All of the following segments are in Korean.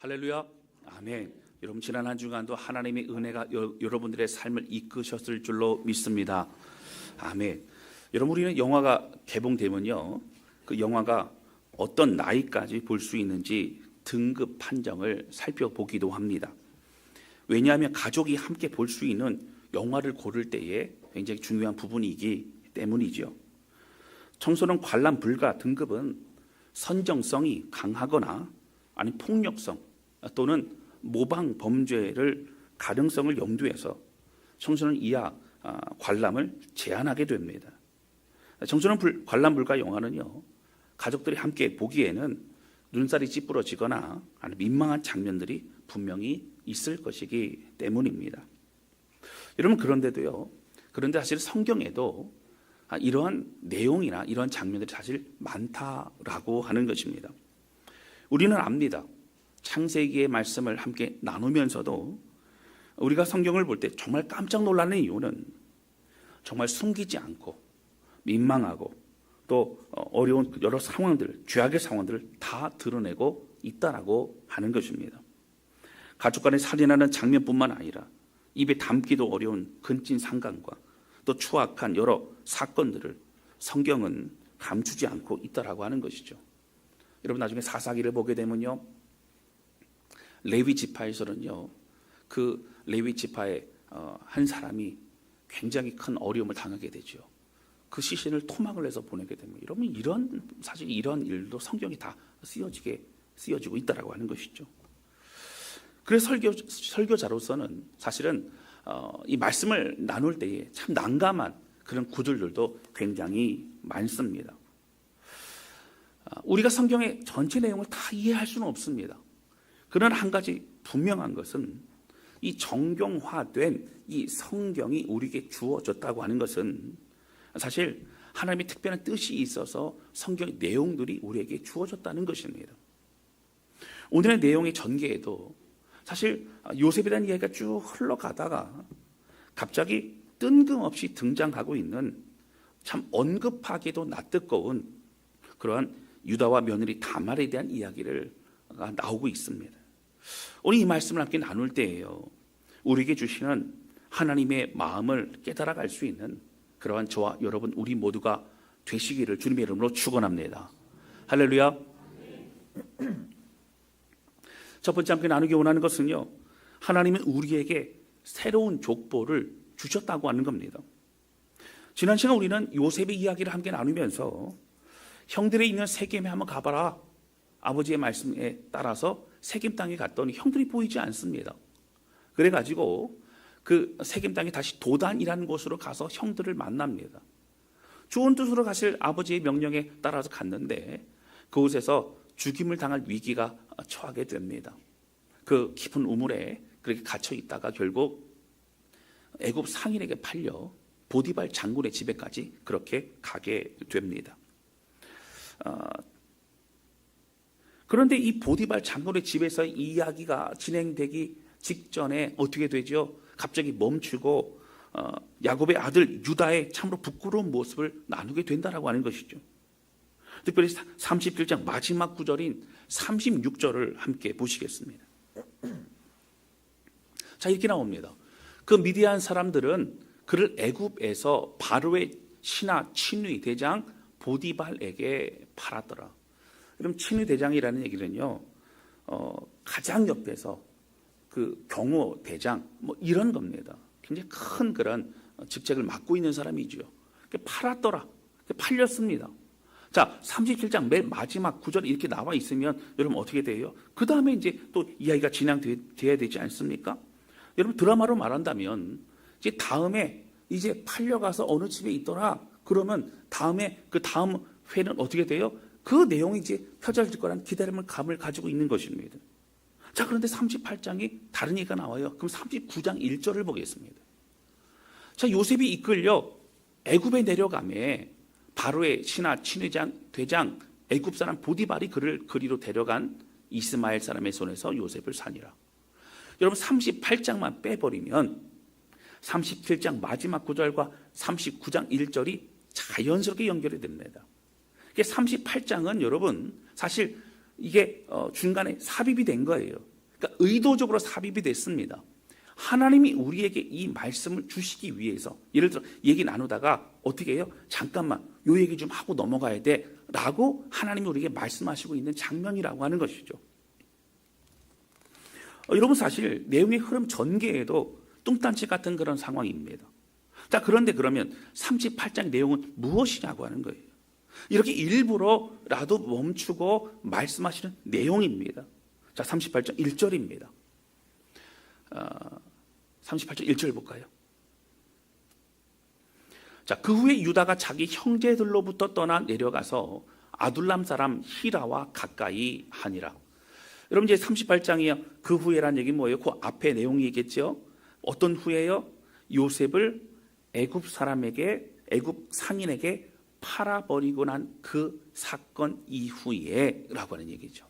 할렐루야. 아멘. 여러분 지난 한 주간도 하나님의 은혜가 여러분들의 삶을 이끄셨을 줄로 믿습니다. 아멘. 여러분 우리는 영화가 개봉되면요, 그 영화가 어떤 나이까지 볼 수 있는지 등급 판정을 살펴보기도 합니다. 왜냐하면 가족이 함께 볼 수 있는 영화를 고를 때에 굉장히 중요한 부분이기 때문이죠. 청소년 관람 불가 등급은 선정성이 강하거나 아니 폭력성 또는 모방 범죄를 가능성을 염두해서 청소년 이하 관람을 제한하게 됩니다. 청소년 관람 불가 영화는요, 가족들이 함께 보기에는 눈살이 찌푸러지거나 아니 민망한 장면들이 분명히 있을 것이기 때문입니다. 여러분 그런데 사실 성경에도 이러한 내용이나 이러한 장면들이 사실 많다라고 하는 것입니다. 우리는 압니다. 창세기의 말씀을 함께 나누면서도 우리가 성경을 볼 때 정말 깜짝 놀라는 이유는 정말 숨기지 않고 민망하고 또 어려운 여러 상황들, 죄악의 상황들을 다 드러내고 있다라고 하는 것입니다. 가족 간에 살인하는 장면뿐만 아니라 입에 담기도 어려운 근찐 상간과 또 추악한 여러 사건들을 성경은 감추지 않고 있다라고 하는 것이죠. 여러분 나중에 사사기를 보게 되면요, 레위 지파에서는요, 그 레위 지파의 한 사람이 굉장히 큰 어려움을 당하게 되죠. 그 시신을 토막을 해서 보내게 됩니다. 여러분 사실 이런 일도 성경이 다 쓰여지고 있다라고 하는 것이죠. 그래서 설교자로서는 사실은 이 말씀을 나눌 때에 참 난감한 그런 구절들도 굉장히 많습니다. 우리가 성경의 전체 내용을 다 이해할 수는 없습니다. 그러나 한 가지 분명한 것은 이 정경화된 이 성경이 우리에게 주어졌다고 하는 것은 사실 하나님의 특별한 뜻이 있어서 성경의 내용들이 우리에게 주어졌다는 것입니다. 오늘의 내용의 전개에도 사실 요셉에 대한 이야기가 쭉 흘러가다가 갑자기 뜬금없이 등장하고 있는 참 언급하기도 낯뜨거운 그러한 유다와 며느리 다말에 대한 이야기가 나오고 있습니다. 오늘 이 말씀을 함께 나눌 때에요, 우리에게 주시는 하나님의 마음을 깨달아갈 수 있는 그러한 저와 여러분 우리 모두가 되시기를 주님의 이름으로 축원합니다. 할렐루야. 첫 번째 함께 나누기 원하는 것은요, 하나님은 우리에게 새로운 족보를 주셨다고 하는 겁니다. 지난 시간 우리는 요셉의 이야기를 함께 나누면서 형들이 있는 세겜에 한번 가봐라, 아버지의 말씀에 따라서 세겜 땅에 갔더니 형들이 보이지 않습니다. 그래가지고 그 세겜 땅에 다시 도단이라는 곳으로 가서 형들을 만납니다. 좋은 뜻으로 사실 아버지의 명령에 따라서 갔는데 그곳에서 죽임을 당할 위기가 처하게 됩니다. 그 깊은 우물에 그렇게 갇혀 있다가 결국 애굽 상인에게 팔려 보디발 장군의 집에까지 그렇게 가게 됩니다. 그런데 이 보디발 장군의 집에서 이야기가 진행되기 직전에 어떻게 되죠? 갑자기 멈추고 야곱의 아들 유다의 참으로 부끄러운 모습을 나누게 된다라고 하는 것이죠. 특별히 37장 마지막 구절인 36절을 함께 보시겠습니다. 자, 이렇게 나옵니다. 그 미디안 사람들은 그를 애굽에서 바로의 신하 친위 대장 보디발에게 팔았더라. 그럼 친위 대장이라는 얘기는요, 가장 옆에서 그 경호 대장 뭐 이런 겁니다. 굉장히 큰 그런 직책을 맡고 있는 사람이죠. 팔았더라. 팔렸습니다. 자, 37장 맨 마지막 구절이 이렇게 나와 있으면 여러분 어떻게 돼요? 그 다음에 이제 또 이야기가 진행돼야 되지 않습니까? 여러분 드라마로 말한다면 이제 다음에 이제 팔려가서 어느 집에 있더라. 그러면 다음에 그 다음 회는 어떻게 돼요? 그 내용이 이제 펼쳐질 거란 기다림을 감을 가지고 있는 것입니다. 자, 그런데 38장이 다른 얘기가 나와요. 그럼 39장 1절을 보겠습니다. 자, 요셉이 이끌려 애굽에 내려가매 바로의 신하 친위장 대장 애굽 사람 보디발이 그를 그리로 데려간 이스마엘 사람의 손에서 요셉을 사니라. 여러분 38장만 빼버리면 37장 마지막 구절과 39장 1절이 자연스럽게 연결이 됩니다. 38장은 여러분 사실 이게 중간에 삽입이 된 거예요. 그러니까 의도적으로 삽입이 됐습니다. 하나님이 우리에게 이 말씀을 주시기 위해서, 예를 들어 얘기 나누다가 어떻게 해요? 잠깐만 요 얘기 좀 하고 넘어가야 돼 라고 하나님이 우리에게 말씀하시고 있는 장면이라고 하는 것이죠. 여러분, 사실 내용의 흐름 전개에도 뚱딴지 같은 그런 상황입니다. 자, 그런데 그러면 38장 내용은 무엇이냐고 하는 거예요. 이렇게 일부러라도 멈추고 말씀하시는 내용입니다. 자, 38장 1절입니다. 38장 1절 볼까요? 자, 그 후에 유다가 자기 형제들로부터 떠나 내려가서 아둘람 사람 히라와 가까이 하니라. 여러분, 이제 38장이요. 그 후에란 얘기 뭐예요? 그 앞에 내용이겠죠. 어떤 후에요? 요셉을 애굽 상인에게 팔아버리고 난 그 사건 이후에라고 하는 얘기죠.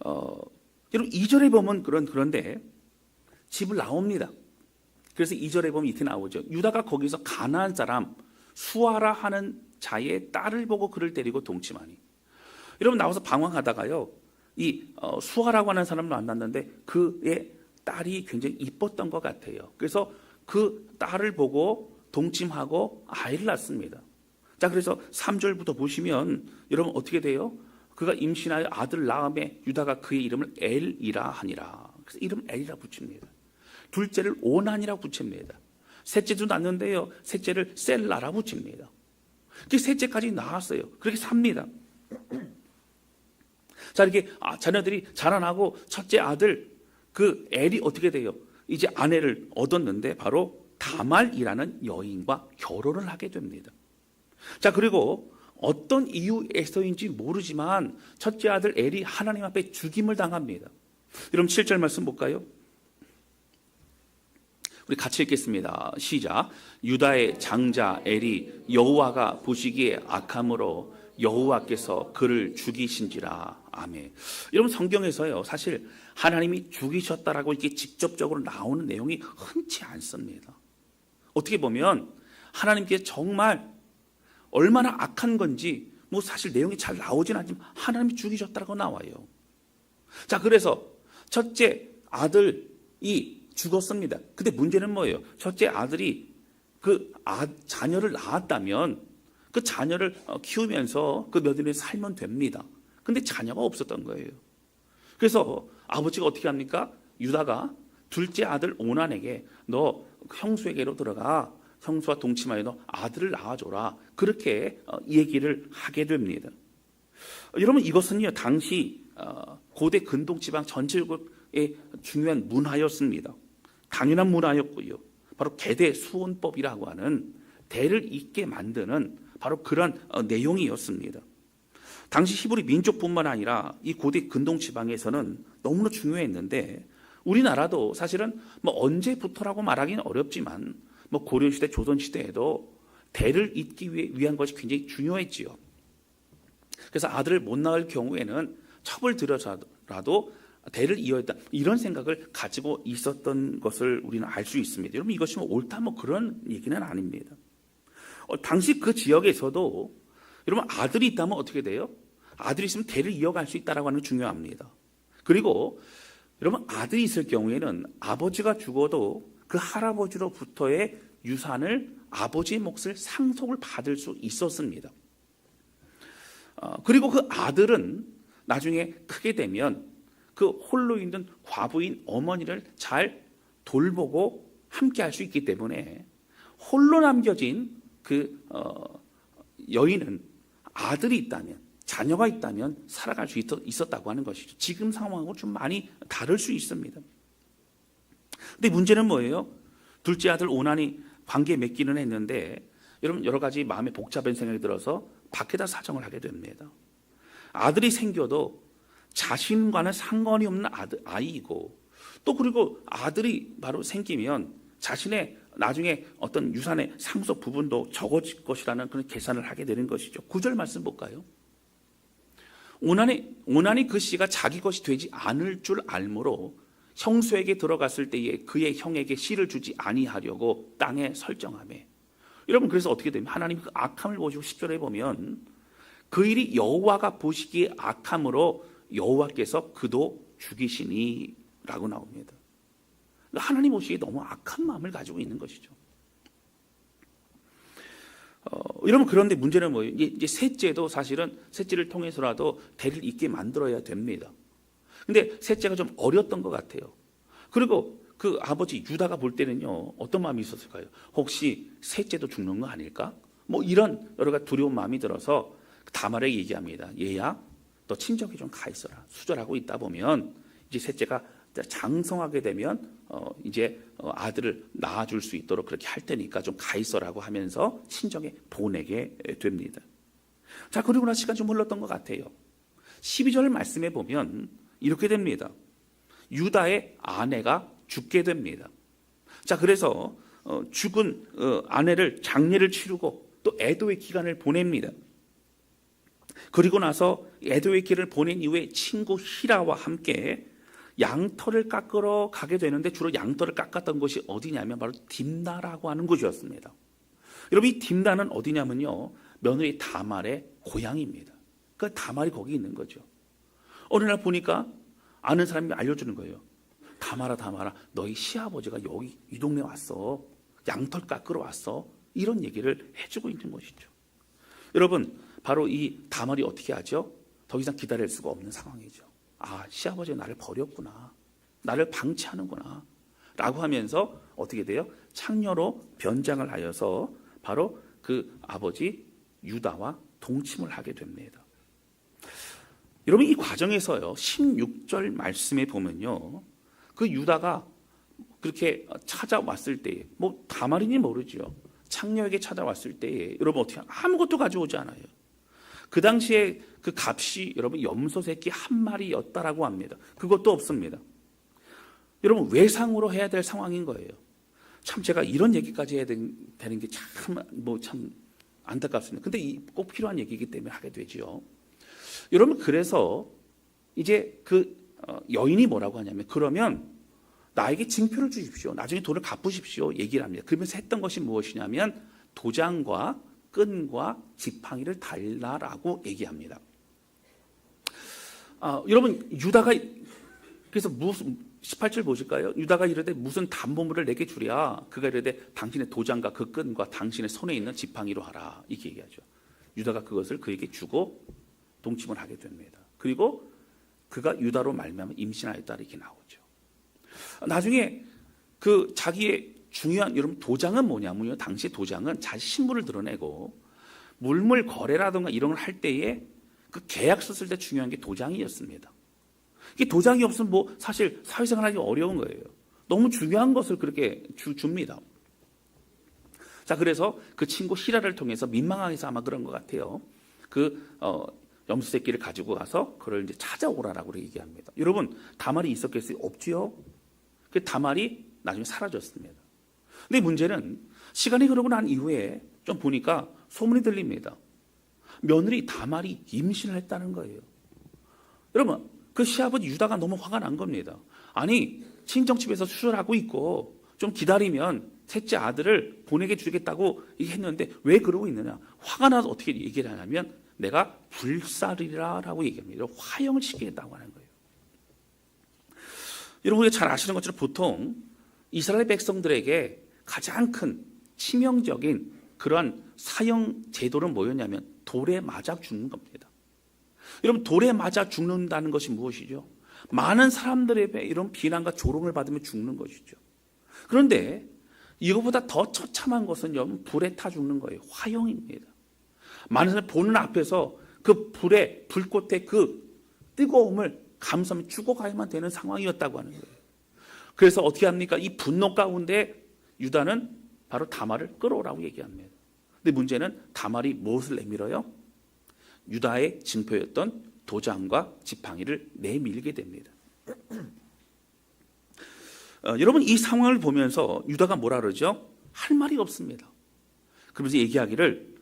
여러분, 2절에 보면 그런데 집을 나옵니다. 그래서 2절에 보면 이렇게 나오죠. 유다가 거기서 가나안 사람 수아라 하는 자의 딸을 보고 그를 데리고 동침하니. 여러분, 나와서 방황하다가요, 이 수아라고 하는 사람을 만났는데 그의 딸이 굉장히 이뻤던 것 같아요. 그래서 그 딸을 보고 동침하고 아이를 낳습니다. 자, 그래서 3절부터 보시면 여러분 어떻게 돼요? 그가 임신하여 아들 낳음에 유다가 그의 이름을 엘이라 하니라. 그래서 이름 엘이라 붙입니다. 둘째를 오난이라 붙입니다. 셋째도 낳는데요, 셋째를 셀라라 붙입니다. 그 셋째까지 낳았어요. 그렇게 삽니다. 자, 이렇게 자녀들이 자라나고 첫째 아들 그 엘이 어떻게 돼요? 이제 아내를 얻었는데 바로 다말이라는 여인과 결혼을 하게 됩니다. 자, 그리고 어떤 이유에서인지 모르지만 첫째 아들 엘이 하나님 앞에 죽임을 당합니다. 여러분, 7절 말씀 볼까요? 우리 같이 읽겠습니다. 시작. 유다의 장자 엘이 여호와가 보시기에 악함으로 여호와께서 그를 죽이신지라. 아멘. 여러분, 성경에서요, 사실 하나님이 죽이셨다라고 이렇게 직접적으로 나오는 내용이 흔치 않습니다. 어떻게 보면 하나님께 정말 얼마나 악한 건지 뭐 사실 내용이 잘 나오진 않지만 하나님이 죽이셨다고 나와요. 자, 그래서 첫째 아들이 죽었습니다. 근데 문제는 뭐예요? 첫째 아들이 그 자녀를 낳았다면 그 자녀를 키우면서 그 며느리에 살면 됩니다. 근데 자녀가 없었던 거예요. 그래서 아버지가 어떻게 합니까? 유다가 둘째 아들 오난에게 너 형수에게로 들어가 형수와 동침하여 너 아들을 낳아줘라. 그렇게 얘기를 하게 됩니다. 여러분, 이것은요, 당시 고대 근동지방 전체적의 중요한 문화였습니다. 당연한 문화였고요. 바로 계대 수혼법이라고 하는 대를 잇게 만드는 바로 그런 내용이었습니다. 당시 히브리 민족뿐만 아니라 이 고대 근동지방에서는 너무나 중요했는데, 우리나라도 사실은 뭐 언제부터라고 말하기는 어렵지만 뭐 고려시대, 조선시대에도 대를 잇기 위한 것이 굉장히 중요했지요. 그래서 아들을 못 낳을 경우에는 첩을 들여서라도 대를 이어야 이런 생각을 가지고 있었던 것을 우리는 알 수 있습니다. 여러분, 이것이 뭐 옳다 뭐 그런 얘기는 아닙니다. 당시 그 지역에서도 여러분, 아들이 있다면 어떻게 돼요? 아들이 있으면 대를 이어갈 수 있다라고 하는 게 중요합니다. 그리고 여러분, 아들이 있을 경우에는 아버지가 죽어도 그 할아버지로부터의 유산을, 아버지의 몫을 상속을 받을 수 있었습니다. 그리고 그 아들은 나중에 크게 되면 그 홀로 있는 과부인 어머니를 잘 돌보고 함께 할 수 있기 때문에 홀로 남겨진 그 여인은 아들이 있다면, 자녀가 있다면 살아갈 수 있었다고 하는 것이죠. 지금 상황하고 좀 많이 다를 수 있습니다. 근데 문제는 뭐예요? 둘째 아들 오난이 관계 맺기는 했는데 여러분, 여러 가지 마음에 복잡한 생각이 들어서 밖에다 사정을 하게 됩니다. 아들이 생겨도 자신과는 상관이 없는 아이이고, 또 그리고 아들이 바로 생기면 자신의 나중에 어떤 유산의 상속 부분도 적어질 것이라는 그런 계산을 하게 되는 것이죠. 9절 말씀 볼까요? 오난이 그 씨가 자기 것이 되지 않을 줄 알므로 형수에게 들어갔을 때에 그의 형에게 씨를 주지 아니하려고 땅에 설정하매. 여러분, 그래서 어떻게 되면 하나님 그 악함을 보시고 10절에 보면 그 일이 여호와가 보시기에 악함으로 여호와께서 그도 죽이시니라고 나옵니다. 하나님 보시기에 너무 악한 마음을 가지고 있는 것이죠. 여러분, 그런데 문제는 뭐예요? 이제 셋째도 사실은 셋째를 통해서라도 대를 잇게 만들어야 됩니다. 근데 셋째가 좀 어렸던 것 같아요. 그리고 그 아버지 유다가 볼 때는요, 어떤 마음이 있었을까요? 혹시 셋째도 죽는 거 아닐까? 뭐 이런 여러 가지 두려운 마음이 들어서 다말에게 얘기합니다. 얘야, 너 친정에 좀 가 있어라. 수절하고 있다 보면 이제 셋째가 장성하게 되면 이제 아들을 낳아줄 수 있도록 그렇게 할 테니까 좀 가 있어라고 하면서 친정에 보내게 됩니다. 자, 그리고 나 시간 좀 흘렀던 것 같아요. 12절 말씀에 보면 이렇게 됩니다. 유다의 아내가 죽게 됩니다. 자, 그래서 죽은 아내를 장례를 치르고 또 애도의 기간을 보냅니다. 그리고 나서 애도의 기간을 보낸 이후에 친구 히라와 함께 양털을 깎으러 가게 되는데, 주로 양털을 깎았던 곳이 어디냐면 바로 딥나라고 하는 곳이었습니다. 여러분, 이 딥나는 어디냐면요, 며느리 다말의 고향입니다. 그 다말이 거기 있는 거죠. 어느 날 보니까 아는 사람이 알려주는 거예요. 다말아, 너희 시아버지가 여기 이 동네 왔어. 양털 깎으러 왔어. 이런 얘기를 해주고 있는 것이죠. 여러분, 바로 이 다말이 어떻게 하죠? 더 이상 기다릴 수가 없는 상황이죠. 아, 시아버지가 나를 버렸구나. 나를 방치하는구나. 라고 하면서 어떻게 돼요? 창녀로 변장을 하여서 바로 그 아버지 유다와 동침을 하게 됩니다. 여러분, 이 과정에서요, 16절 말씀에 보면요, 그 유다가 그렇게 찾아왔을 때에, 뭐 다말인지 모르죠. 창녀에게 찾아왔을 때에 여러분 어떻게 아무것도 가져오지 않아요. 그 당시에 그 값이 여러분 염소 새끼 한 마리였다라고 합니다. 그것도 없습니다. 여러분, 외상으로 해야 될 상황인 거예요. 참 제가 이런 얘기까지 해야 되는 게 참 안타깝습니다. 근데 꼭 필요한 얘기이기 때문에 하게 되죠. 여러분, 그래서 이제 그 여인이 뭐라고 하냐면, 그러면 나에게 징표를 주십시오. 나중에 돈을 갚으십시오. 얘기를 합니다. 그러면서 했던 것이 무엇이냐면 도장과 끈과 지팡이를 달라라고 얘기합니다. 여러분, 유다가 그래서 무슨 18절 보실까요? 유다가 이르되 무슨 담보물을 내게 주랴. 그가 이르되 당신의 도장과 그 끈과 당신의 손에 있는 지팡이로 하라. 이렇게 얘기하죠. 유다가 그것을 그에게 주고 동침을 하게 됩니다. 그리고 그가 유다로 말미암아 임신하였다 이렇게 나오죠. 나중에 그 자기의 중요한, 여러분, 도장은 뭐냐면요, 당시 도장은 자기 신분을 드러내고 물물 거래라든가 이런 걸 할 때에 그 계약 썼을 때 중요한 게 도장이었습니다. 이게 도장이 없으면 뭐 사실 사회생활하기 어려운 거예요. 너무 중요한 것을 그렇게 줍니다. 자, 그래서 그 친구 히라를 통해서 민망하게 해서 아마 그런 것 같아요. 염소 새끼를 가지고 가서 그걸 이제 찾아오라라고 얘기합니다. 여러분, 다말이 있었겠어요? 없지요. 그 다말이 나중에 사라졌습니다. 근데 문제는 시간이 흐르고 난 이후에 좀 보니까 소문이 들립니다. 며느리 다말이 임신을 했다는 거예요. 여러분, 그 시아버지 유다가 너무 화가 난 겁니다. 아니, 친정집에서 수술하고 있고 좀 기다리면 셋째 아들을 보내게 주겠다고 했는데 왜 그러고 있느냐. 화가 나서 어떻게 얘기를 하냐면 내가 불살이라라고 얘기합니다. 화형을 시키겠다고 하는 거예요. 여러분, 우리가 잘 아시는 것처럼 보통 이스라엘 백성들에게 가장 큰 치명적인 그러한 사형 제도는 뭐였냐면 돌에 맞아 죽는 겁니다. 여러분, 돌에 맞아 죽는다는 것이 무엇이죠? 많은 사람들의 이런 비난과 조롱을 받으며 죽는 것이죠. 그런데 이거보다 더 처참한 것은 여러분 불에 타 죽는 거예요. 화형입니다. 많은 사람이 보는 앞에서 그 불의 불꽃의 그 뜨거움을 감수하며 죽어가야만 되는 상황이었다고 하는 거예요. 그래서 어떻게 합니까? 이 분노 가운데 유다는 바로 다말을 끌어오라고 얘기합니다. 근데 문제는 다말이 무엇을 내밀어요? 유다의 징표였던 도장과 지팡이를 내밀게 됩니다. 여러분, 이 상황을 보면서 유다가 뭐라 그러죠? 할 말이 없습니다. 그러면서 얘기하기를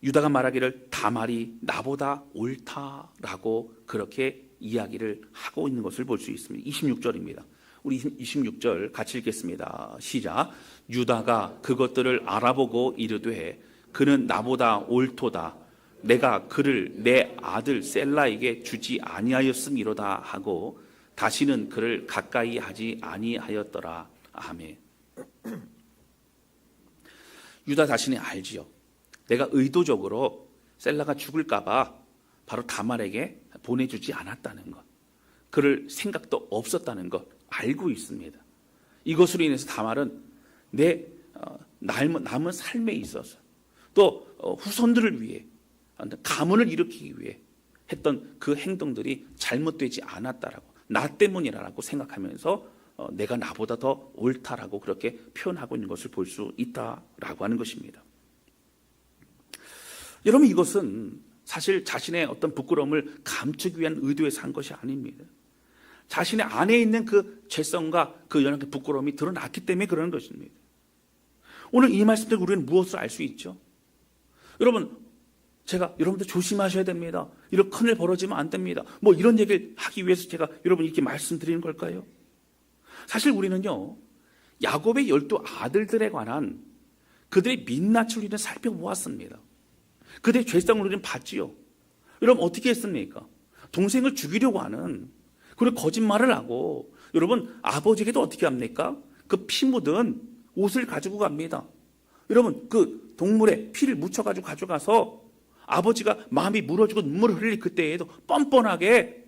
유다가 말하기를 다말이 나보다 옳다라고 그렇게 이야기를 하고 있는 것을 볼 수 있습니다. 26절입니다. 우리 26절 같이 읽겠습니다. 시작. 유다가 그것들을 알아보고 이르되 그는 나보다 옳도다. 내가 그를 내 아들 셀라에게 주지 아니하였음이로다 하고 다시는 그를 가까이 하지 아니하였더라. 아멘. 유다 자신이 알지요. 내가 의도적으로 셀라가 죽을까봐 바로 다말에게 보내주지 않았다는 것, 그럴 생각도 없었다는 것 알고 있습니다. 이것으로 인해서 다말은 내 남은 삶에 있어서 또 후손들을 위해 가문을 일으키기 위해 했던 그 행동들이 잘못되지 않았다라고, 나 때문이라고 생각하면서 내가 나보다 더 옳다라고 그렇게 표현하고 있는 것을 볼 수 있다라고 하는 것입니다. 여러분, 이것은 사실 자신의 어떤 부끄러움을 감추기 위한 의도에서 한 것이 아닙니다. 자신의 안에 있는 그 죄성과 그 연약한 부끄러움이 드러났기 때문에 그러는 것입니다. 오늘 이 말씀 때문에 우리는 무엇을 알 수 있죠? 여러분, 제가 여러분들 조심하셔야 됩니다. 이런 큰일 벌어지면 안 됩니다. 뭐 이런 얘기를 하기 위해서 제가 여러분 이렇게 말씀드리는 걸까요? 사실 우리는요, 야곱의 12 아들들에 관한 그들의 민낯을 우리는 살펴보았습니다. 그들의 죄성을 우리는 봤지요. 여러분 어떻게 했습니까? 동생을 죽이려고 하는, 그리고 거짓말을 하고, 여러분 아버지에게도 어떻게 합니까? 그 피 묻은 옷을 가지고 갑니다. 여러분 그 동물에 피를 묻혀가지고 가져가서 아버지가 마음이 물어지고 눈물을 흘릴 그때에도 뻔뻔하게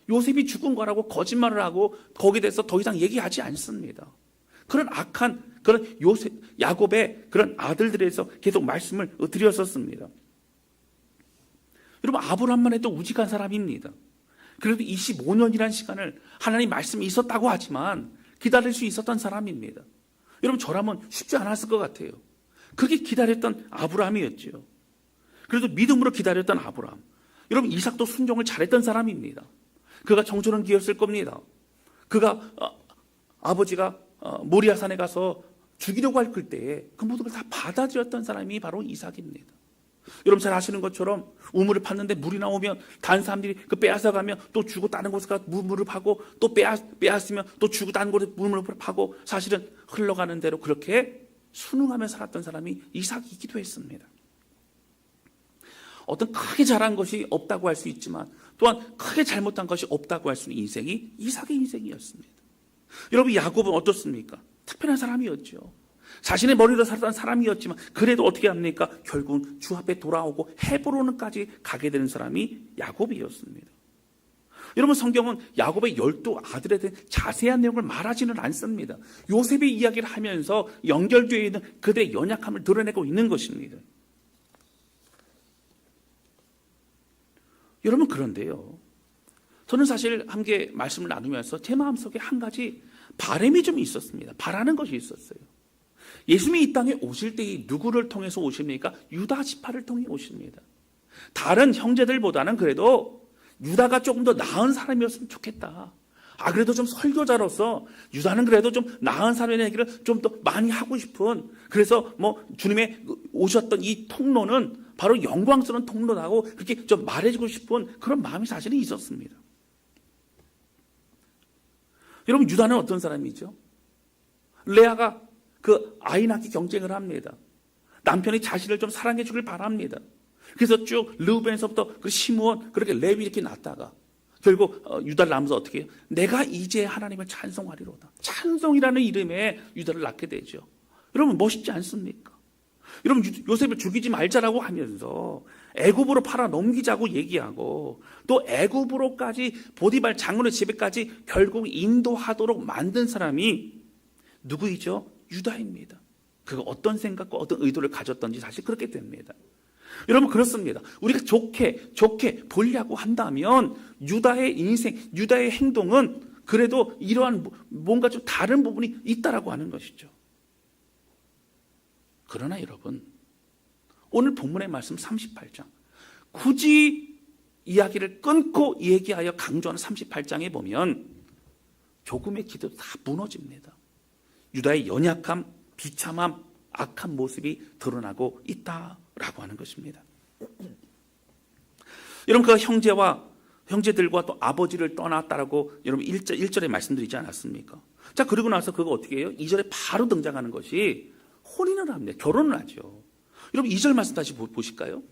요셉이 죽은 거라고 거짓말을 하고 거기에 대해서 더 이상 얘기하지 않습니다. 그런 악한 그런 야곱의 그런 아들들에서 계속 말씀을 드렸었습니다. 여러분 아브라함만 해도 우직한 사람입니다. 그래도 25년이라는 시간을 하나님 말씀이 있었다고 하지만 기다릴 수 있었던 사람입니다. 여러분 저라면 쉽지 않았을 것 같아요. 그렇게 기다렸던 아브라함이었죠. 그래도 믿음으로 기다렸던 아브라함. 여러분 이삭도 순종을 잘했던 사람입니다. 그가 청소년 기였을 겁니다. 그가 아버지가 모리아산에 가서 죽이려고 할 때에 그 모든 걸 다 받아들였던 사람이 바로 이삭입니다. 여러분 잘 아시는 것처럼 우물을 팠는데 물이 나오면 다른 사람들이 그 빼앗아가면 또 주고 다른 곳에 가서 물을 파고 또 빼앗으면 또 주고 다른 곳에 물을 파고, 사실은 흘러가는 대로 그렇게 순응하며 살았던 사람이 이삭이기도 했습니다. 어떤 크게 잘한 것이 없다고 할 수 있지만 또한 크게 잘못한 것이 없다고 할 수 있는 인생이 이삭의 인생이었습니다. 여러분 야곱은 어떻습니까? 특별한 사람이었죠. 자신의 머리로 살았던 사람이었지만 그래도 어떻게 합니까? 결국은 주 앞에 돌아오고 헤브론까지 가게 되는 사람이 야곱이었습니다. 여러분 성경은 야곱의 12 아들에 대한 자세한 내용을 말하지는 않습니다. 요셉의 이야기를 하면서 연결되어 있는 그들의 연약함을 드러내고 있는 것입니다. 여러분 그런데요, 저는 사실 함께 말씀을 나누면서 제 마음속에 한 가지 바람이 좀 있었습니다. 바라는 것이 있었어요. 예수님이 이 땅에 오실 때 누구를 통해서 오십니까? 유다 지파를 통해 오십니다. 다른 형제들보다는 그래도 유다가 조금 더 나은 사람이었으면 좋겠다. 그래도 좀 설교자로서 유다는 그래도 좀 나은 사람의 얘기를 좀 더 많이 하고 싶은, 그래서 뭐 주님의 오셨던 이 통로는 바로 영광스러운 통로라고 그렇게 좀 말해주고 싶은 그런 마음이 사실은 있었습니다. 여러분 유다는 어떤 사람이죠? 레아가 그 아이 낳기 경쟁을 합니다. 남편이 자신을 좀 사랑해 주길 바랍니다. 그래서 쭉 르우벤에서부터 그 시므온, 그렇게 레위 이렇게 낳다가 결국 유다를 낳으면서 어떻게 해요? 내가 이제 하나님을 찬송하리로다. 찬송이라는 이름에 유다를 낳게 되죠. 여러분 멋있지 않습니까? 여러분 요셉을 죽이지 말자라고 하면서 애굽으로 팔아 넘기자고 얘기하고 또 애굽으로까지 보디발 장군의 집에까지 결국 인도하도록 만든 사람이 누구이죠? 유다입니다. 그가 어떤 생각과 어떤 의도를 가졌던지 사실 그렇게 됩니다. 여러분 그렇습니다. 우리가 좋게 보려고 한다면 유다의 인생, 유다의 행동은 그래도 이러한 뭔가 좀 다른 부분이 있다라고 하는 것이죠. 그러나 여러분 오늘 본문의 말씀 38장 굳이 이야기를 끊고 얘기하여 강조하는 38장에 보면 조금의 기도도 다 무너집니다. 유다의 연약함, 비참함, 악한 모습이 드러나고 있다라고 하는 것입니다. 여러분 그 형제들과 또 아버지를 떠났다라고 여러분 1절에 말씀드리지 않았습니까? 자 그러고 나서 그거 어떻게 해요? 2절에 바로 등장하는 것이 혼인을 합니다. 결혼을 하죠. 여러분 2절 말씀 다시 보실까요?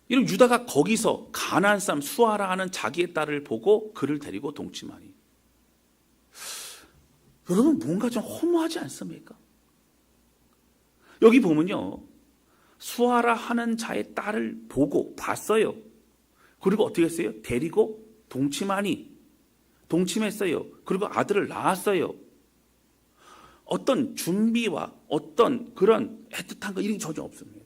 이런 유다가 거기서 가나안 사람 수아라 하는 자기의 딸을 보고 그를 데리고 동침하니, 여러분 뭔가 좀 허무하지 않습니까? 여기 보면요, 수아라 하는 자의 딸을 보고 봤어요. 그리고 어떻게 했어요? 데리고 동침했어요. 그리고 아들을 낳았어요. 어떤 준비와 어떤 그런 애틋한 거 이런 게 전혀 없습니다.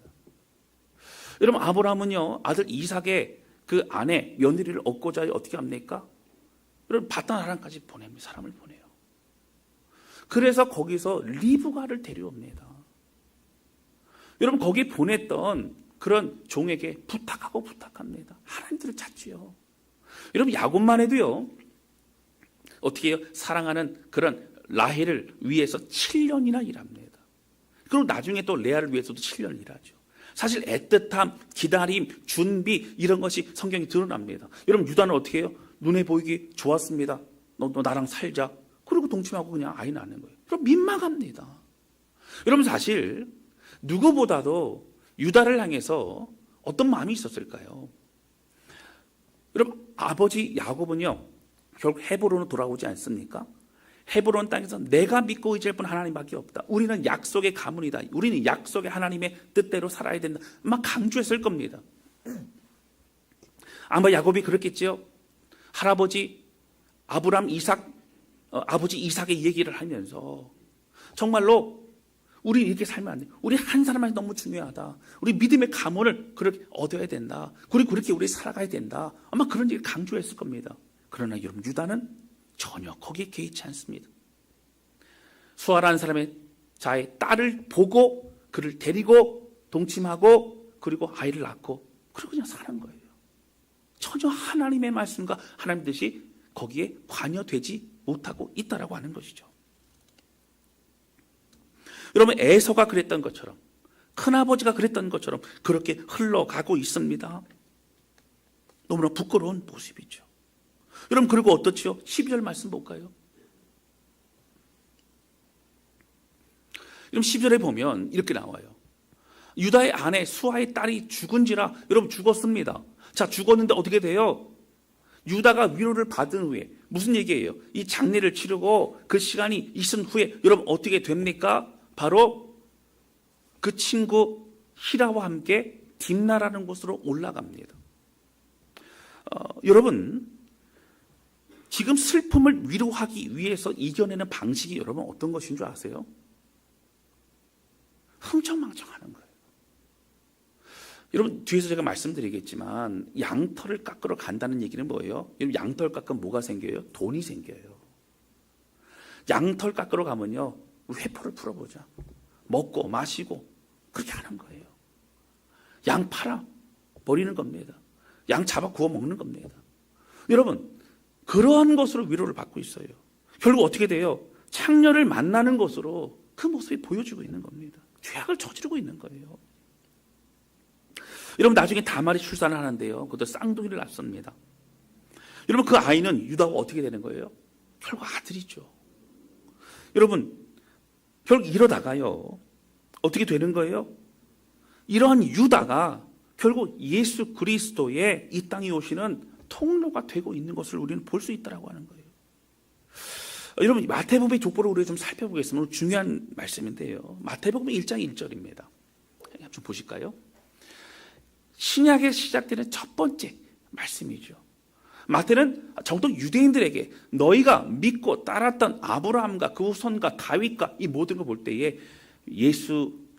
여러분, 아브라함은요, 아들 이삭의 그 아내 며느리를 얻고자 어떻게 합니까? 여러분, 바단 아람까지 보냅니다. 사람을 보내요. 그래서 거기서 리브가를 데려옵니다. 여러분, 거기 보냈던 그런 종에게 부탁합니다. 하나님들을 찾지요. 여러분, 야곱만 해도요, 어떻게 해요? 사랑하는 그런 라헬을 위해서 7년이나 일합니다. 그리고 나중에 또 레아를 위해서도 7년 일하죠. 사실 애틋함, 기다림, 준비 이런 것이 성경에 드러납니다. 여러분, 유다는 어떻게 해요? 눈에 보이기 좋았습니다. 너 나랑 살자. 그리고 동침하고 그냥 아이 낳는 거예요. 그럼 민망합니다. 여러분, 사실 누구보다도 유다를 향해서 어떤 마음이 있었을까요? 여러분, 아버지 야곱은요, 결국 헤브론으로 돌아오지 않습니까? 헤브론 땅에서 내가 믿고 의지할 분 하나님밖에 없다. 우리는 약속의 가문이다. 우리는 약속의 하나님의 뜻대로 살아야 된다. 막 강조했을 겁니다. 아마 야곱이 그랬겠지요. 할아버지 아버지 이삭의 얘기를 하면서 정말로 우리 이렇게 살면 안 돼. 우리 한 사람만이 너무 중요하다. 우리 믿음의 가문을 그렇게 얻어야 된다. 그리고 그렇게 우리 살아가야 된다. 아마 그런 얘기를 강조했을 겁니다. 그러나 여러분, 유다는 전혀 거기에 개의치 않습니다. 수아라는 사람의 자의 딸을 보고 그를 데리고 동침하고 그리고 아이를 낳고 그리고 그냥 사는 거예요. 전혀 하나님의 말씀과 하나님 뜻이 거기에 관여되지 못하고 있다라고 하는 것이죠. 여러분, 에서가 그랬던 것처럼, 큰아버지가 그랬던 것처럼 그렇게 흘러가고 있습니다. 너무나 부끄러운 모습이죠. 여러분, 그리고 어떻지요? 12절 말씀 볼까요? 여러분, 12절에 보면 이렇게 나와요. 유다의 아내 수아의 딸이 죽은지라. 여러분, 죽었습니다. 자, 죽었는데 어떻게 돼요? 유다가 위로를 받은 후에 무슨 얘기예요? 이 장례를 치르고 그 시간이 있은 후에 여러분 어떻게 됩니까? 바로 그 친구 히라와 함께 딥나라는 곳으로 올라갑니다. 여러분, 지금 슬픔을 위로하기 위해서 이겨내는 방식이 여러분 어떤 것인 줄 아세요? 흥청망청하는 거예요. 여러분, 뒤에서 제가 말씀드리겠지만 양털을 깎으러 간다는 얘기는 뭐예요? 여러분, 양털 깎으면 뭐가 생겨요? 돈이 생겨요. 양털 깎으러 가면요, 회포를 풀어보자. 먹고 마시고 그렇게 하는 거예요. 양 팔아 버리는 겁니다. 양 잡아 구워 먹는 겁니다. 여러분, 그러한 것으로 위로를 받고 있어요. 결국 어떻게 돼요? 창녀를 만나는 것으로 그 모습이 보여지고 있는 겁니다. 죄악을 저지르고 있는 거예요. 여러분, 나중에 다말이 출산을 하는데요, 그것도 쌍둥이를 낳습니다. 여러분, 그 아이는 유다와 어떻게 되는 거예요? 결국 아들이죠. 여러분, 결국 이러다가요, 어떻게 되는 거예요? 이러한 유다가 결국 예수 그리스도의 이 땅에 오시는 통로가 되고 있는 것을 우리는 볼 수 있다고 하는 거예요. 여러분, 마태복음의 족보를 우리가 좀 살펴보겠습니다. 중요한 말씀인데요, 마태복음 1장 1절입니다. 좀 보실까요? 신약에 시작되는 첫 번째 말씀이죠. 마태는 정통 유대인들에게 너희가 믿고 따랐던 아브라함과 그 후손과 다윗과 이 모든 걸 볼 때에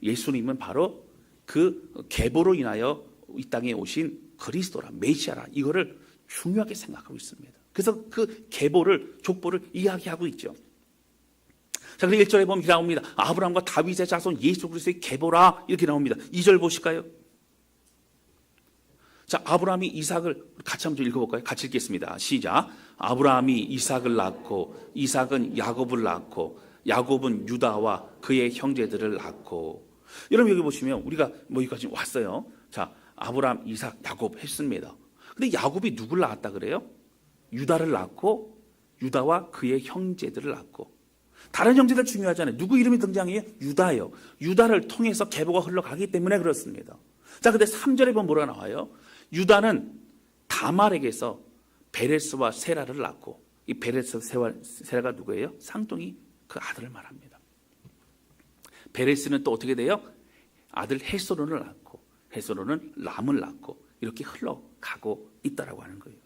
예수님은 바로 그 계보로 인하여 이 땅에 오신 그리스도라, 메시아라, 이거를 중요하게 생각하고 있습니다. 그래서 그 계보를, 족보를 이야기하고 있죠. 자, 그리고 1절에 보면 이렇게 나옵니다. 아브라함과 다윗의 자손 예수 그리스도의 계보라, 이렇게 나옵니다. 2절 보실까요? 자, 아브라함이 이삭을 같이 한번 읽어볼까요? 같이 읽겠습니다. 시작. 아브라함이 이삭을 낳고 이삭은 야곱을 낳고 야곱은 유다와 그의 형제들을 낳고. 여러분, 여기 보시면 우리가 뭐 여기까지 왔어요. 자, 아브라함, 이삭, 야곱 했습니다. 근데 야곱이 누굴 낳았다 그래요? 유다를 낳고 유다와 그의 형제들을 낳고. 다른 형제들 중요하잖아요. 누구 이름이 등장해요? 유다예요. 유다를 통해서 계보가 흘러가기 때문에 그렇습니다. 자, 근데 3절에 보면 뭐가 나와요? 유다는 다말에게서 베레스와 세라를 낳고, 이 베레스 세라가 누구예요? 쌍둥이 그 아들을 말합니다. 베레스는 또 어떻게 돼요? 아들 헤스론을 낳고, 헤스론은 람을 낳고, 이렇게 흘러가고 있다라고 하는 거예요.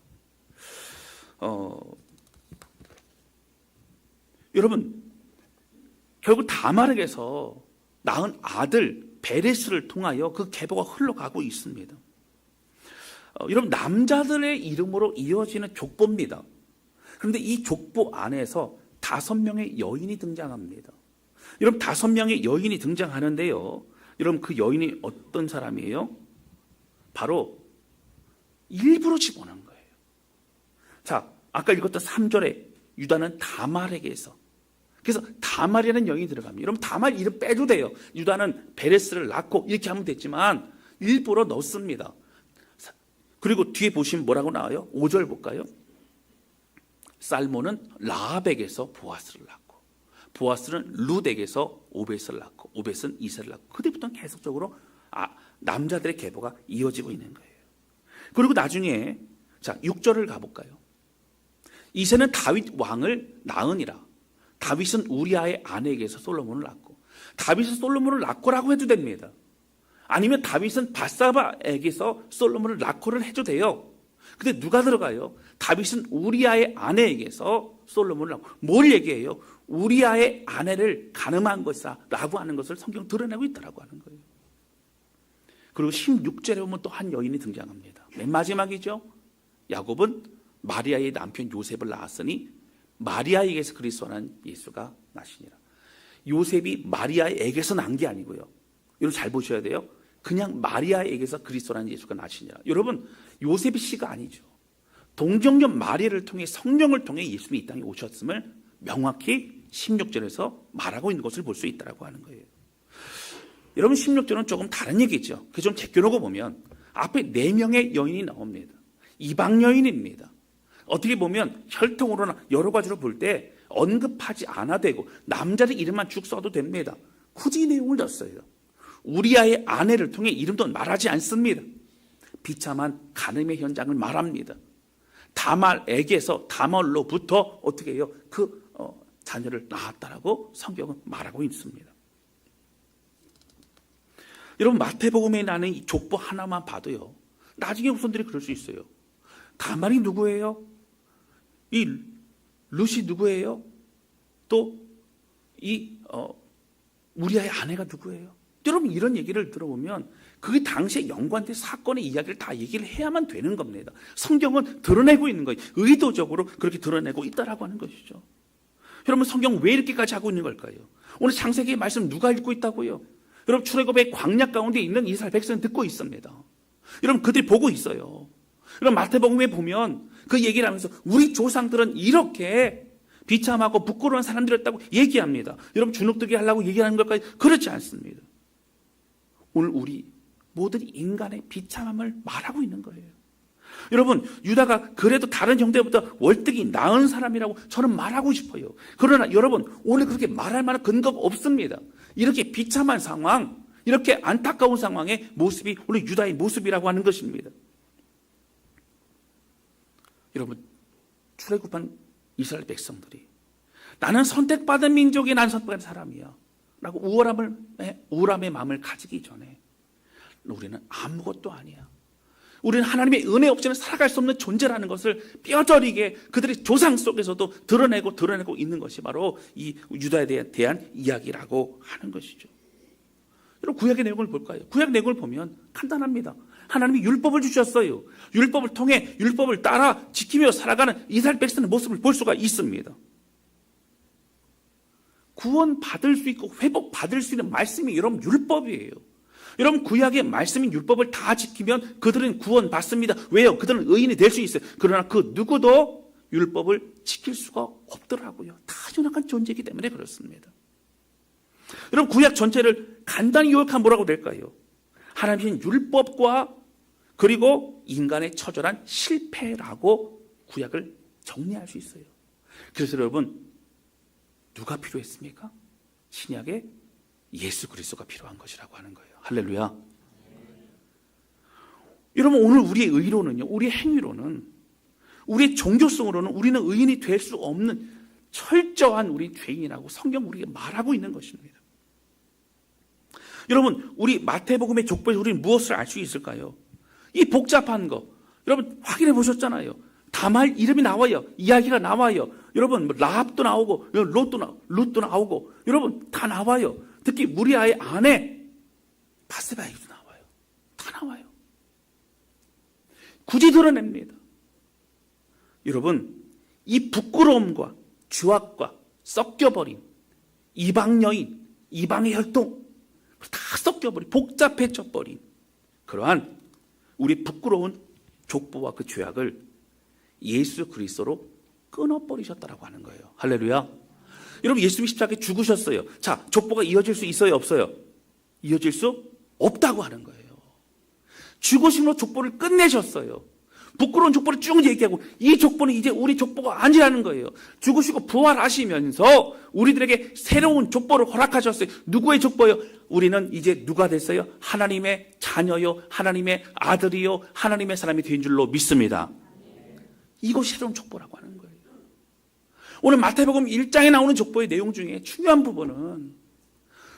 여러분, 결국 다말에게서 낳은 아들 베레스를 통하여 그 계보가 흘러가고 있습니다. 여러분, 남자들의 이름으로 이어지는 족보입니다. 그런데 이 족보 안에서 5명의 여인이 등장합니다. 여러분, 5명의 여인이 등장하는데요, 여러분, 그 여인이 어떤 사람이에요? 바로 일부러 집어넣은 거예요. 자, 아까 읽었던 3절에 유다는 다말에게서, 그래서 다말이라는 여인이 들어갑니다. 여러분, 다말 이름 빼도 돼요. 유다는 베레스를 낳고 이렇게 하면 됐지만 일부러 넣습니다. 그리고 뒤에 보시면 뭐라고 나와요? 5절 볼까요? 살몬은 라합에게서 보아스를 낳고, 보아스는 룻에게서 오벳을 낳고, 오벳은 이세를 낳고, 그때부터는 계속적으로 남자들의 계보가 이어지고 있는 거예요. 그리고 나중에 자 6절을 가볼까요? 이세는 다윗 왕을 낳으니라. 다윗은 우리아의 아내에게서 솔로몬을 낳고, 다윗은 솔로몬을 낳고라고 해도 됩니다. 아니면 다윗은 바사바에게서 솔로몬을 낳고를 해도 돼요. 근데 누가 들어가요? 다윗은 우리아의 아내에게서 솔로몬을 낳고, 뭘 얘기해요? 우리아의 아내를 가늠한 것이라고 하는 것을 성경 드러내고 있다라고 하는 거예요. 그리고 16절에 보면 또 한 여인이 등장합니다. 맨 마지막이죠. 야곱은 마리아의 남편 요셉을 낳았으니 마리아에게서 그리스도 난 예수가 나시니라. 요셉이 마리아에게서 난 게 아니고요, 여러분 잘 보셔야 돼요. 그냥 마리아에게서 그리스도 난 예수가 나시니라. 여러분, 요셉이 씨가 아니죠. 동정녀 마리아를 통해, 성령을 통해 예수님이 이 땅에 오셨음을 명확히 16절에서 말하고 있는 것을 볼 수 있다고 하는 거예요. 여러분, 16절은 조금 다른 얘기죠. 그래서 좀 제껴놓고 보면 앞에 4명의 여인이 나옵니다. 이방 여인입니다. 어떻게 보면 혈통으로나 여러 가지로 볼 때 언급하지 않아도 되고, 남자의 이름만 쭉 써도 됩니다. 굳이 이 내용을 넣었어요. 우리아의 아내를 통해 이름도 말하지 않습니다. 비참한 간음의 현장을 말합니다. 다말로부터 어떻게 해요? 그 자녀를 낳았다라고 성경은 말하고 있습니다. 여러분, 마태복음에 나는 이 족보 하나만 봐도요, 나중에 후손들이 그럴 수 있어요. 다말이 누구예요? 이 룻이 누구예요? 또 이 우리아의 아내가 누구예요? 여러분, 이런 얘기를 들어보면 그게 당시에 연관된 사건의 이야기를 다 얘기를 해야만 되는 겁니다. 성경은 드러내고 있는 거예요. 의도적으로 그렇게 드러내고 있다라고 하는 것이죠. 여러분, 성경 왜 이렇게까지 하고 있는 걸까요? 오늘 창세기의 말씀 누가 읽고 있다고요? 여러분, 출애굽의 광야 가운데 있는 이스라엘 백성은 듣고 있습니다. 여러분, 그들이 보고 있어요. 여러분, 마태복음에 보면 그 얘기를 하면서 우리 조상들은 이렇게 비참하고 부끄러운 사람들이었다고 얘기합니다. 여러분, 주눅들게 하려고 얘기하는 것까지 그렇지 않습니다. 오늘 우리 모든 인간의 비참함을 말하고 있는 거예요. 여러분, 유다가 그래도 다른 형제보다 월등히 나은 사람이라고 저는 말하고 싶어요. 그러나 여러분, 오늘 그렇게 말할 만한 근거가 없습니다. 이렇게 비참한 상황, 이렇게 안타까운 상황의 모습이 오늘 유다의 모습이라고 하는 것입니다. 여러분, 출애굽한 이스라엘 백성들이 나는 선택받은 민족이, 난 선택받은 사람이야 라고 우월함의 마음을 가지기 전에 우리는 아무것도 아니야, 우리는 하나님의 은혜 없이는 살아갈 수 없는 존재라는 것을 뼈저리게 그들의 조상 속에서도 드러내고 있는 것이 바로 이 유다에 대한 이야기라고 하는 것이죠. 여러분, 구약의 내용을 볼까요? 구약 내용을 보면 간단합니다. 하나님이 율법을 주셨어요. 율법을 통해 율법을 따라 지키며 살아가는 이스라엘 백성의 모습을 볼 수가 있습니다. 구원받을 수 있고 회복받을 수 있는 말씀이 여러분 율법이에요. 여러분, 구약의 말씀인 율법을 다 지키면 그들은 구원받습니다. 왜요? 그들은 의인이 될 수 있어요. 그러나 그 누구도 율법을 지킬 수가 없더라고요. 다 연약한 존재이기 때문에 그렇습니다. 여러분, 구약 전체를 간단히 요약하면 뭐라고 될까요? 하나님의 율법과 그리고 인간의 처절한 실패라고 구약을 정리할 수 있어요. 그래서 여러분, 누가 필요했습니까? 신약에 예수 그리스도가 필요한 것이라고 하는 거예요. 할렐루야. 여러분, 오늘 우리의 의로는요, 우리의 행위로는, 우리의 종교성으로는 우리는 의인이 될 수 없는 철저한 우리 죄인이라고 성경 우리에게 말하고 있는 것입니다. 여러분, 우리 마태복음의 족보에서 우리는 무엇을 알 수 있을까요? 이 복잡한 거, 여러분 확인해 보셨잖아요. 다말 이름이 나와요. 이야기가 나와요. 여러분, 라합도 나오고, 롯도 나오고, 여러분 다 나와요. 특히 무리아의 아내 바세바 얘기도 나와요. 다 나와요. 굳이 드러냅니다. 여러분, 이 부끄러움과 죄악과 섞여버린 이방 여인, 이방의 혈통, 다 섞여버린, 복잡해져버린 그러한 우리 부끄러운 족보와 그 죄악을 예수 그리스도로 끊어버리셨다라고 하는 거예요. 할렐루야. 여러분, 예수님이 십자가에 죽으셨어요. 자, 족보가 이어질 수 있어요, 없어요? 이어질 수 없다고 하는 거예요. 죽으심으로 족보를 끝내셨어요. 부끄러운 족보를 쭉 얘기하고, 이 족보는 이제 우리 족보가 아니라는 거예요. 죽으시고 부활하시면서 우리들에게 새로운 족보를 허락하셨어요. 누구의 족보요? 우리는 이제 누가 됐어요? 하나님의 자녀요, 하나님의 아들이요, 하나님의 사람이 된 줄로 믿습니다. 이것이 새로운 족보라고 하는 거예요. 오늘 마태복음 1장에 나오는 족보의 내용 중에 중요한 부분은